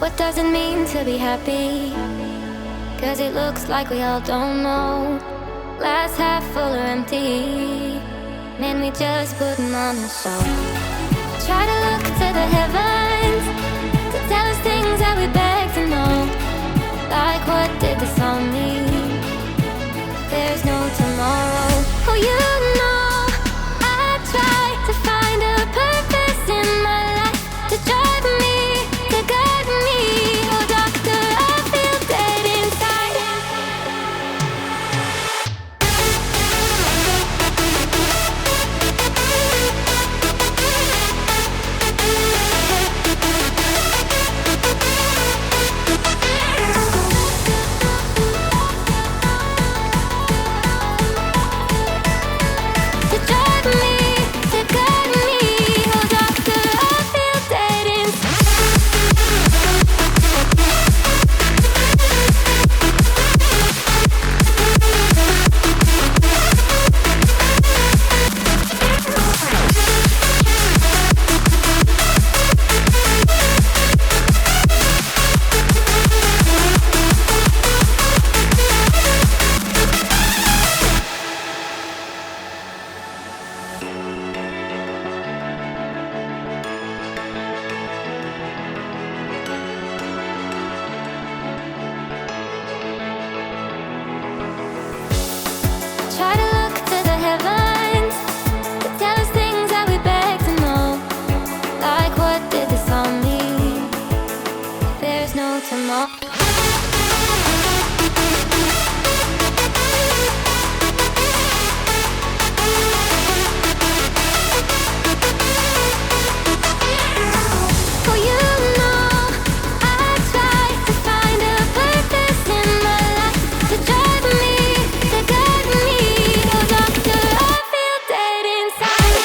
What does it mean to be happy? Cause it looks like we all don't know. Glass half full or empty. Man, we just putting on a show. Try to look to the heavens to tell us things that we beg to know. Like what did the song mean? There's no tomorrow. Oh, you know I try to find a purpose in my life to drive me, to guide me. Oh, doctor, I feel dead inside. To drive me, to guide me. Oh, doctor, I feel dead inside. Try to look to the heavens to tell us things that we beg to know. Like what did the song mean? There's no tomorrow. Oh, you know I try to find a purpose in my life to drive me, to guide me. Oh, doctor, I feel dead inside.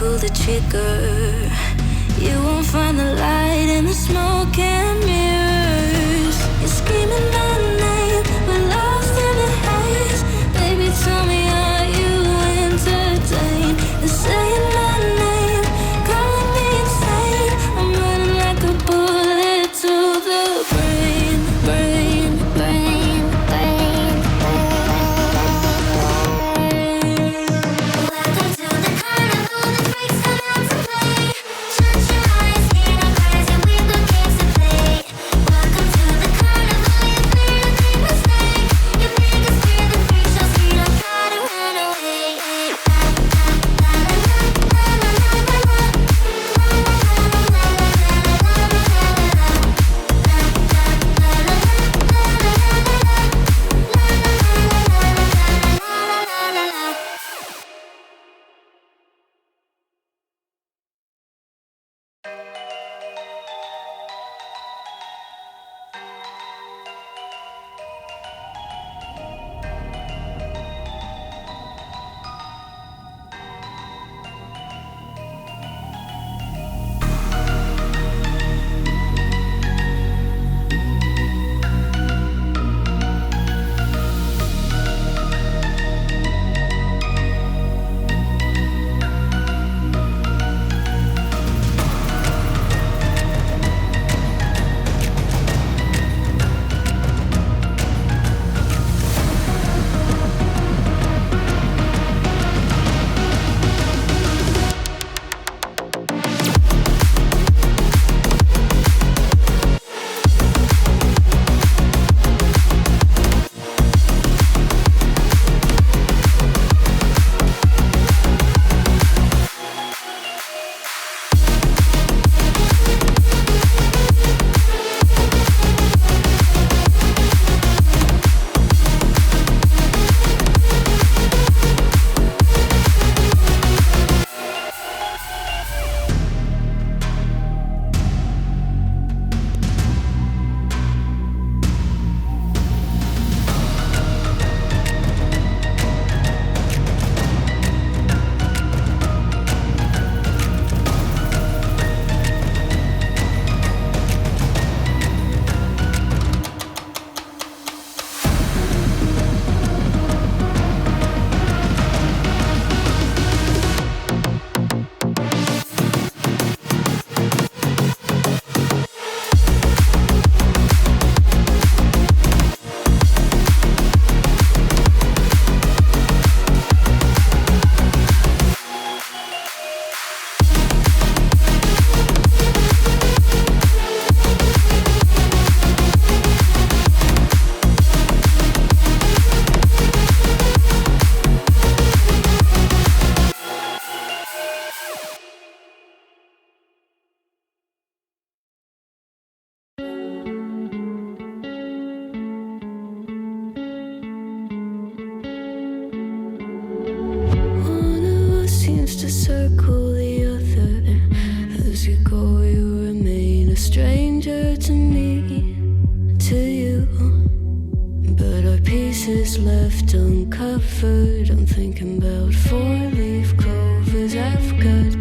pull the trigger. You won't find the light in the smoke and mirrors. You're screaming my name, we're lost in the haze. Baby, tell me, are you entertained? They're saying my name, calling me insane. I'm running like a bullet to the brain, brain, brain, brain, Welcome to the carnival, the freaks come out to play. Shut your eyes, hear the cries, and we've got games to play. Welcome to the carnival, you made a big mistake. Your biggest fear, the freaks shall see, don't try to run away. One of us seems to circle the other. As you go, you remain a stranger to me, to you. But our pieces left uncovered. I'm thinking about four-leaf clovers I've got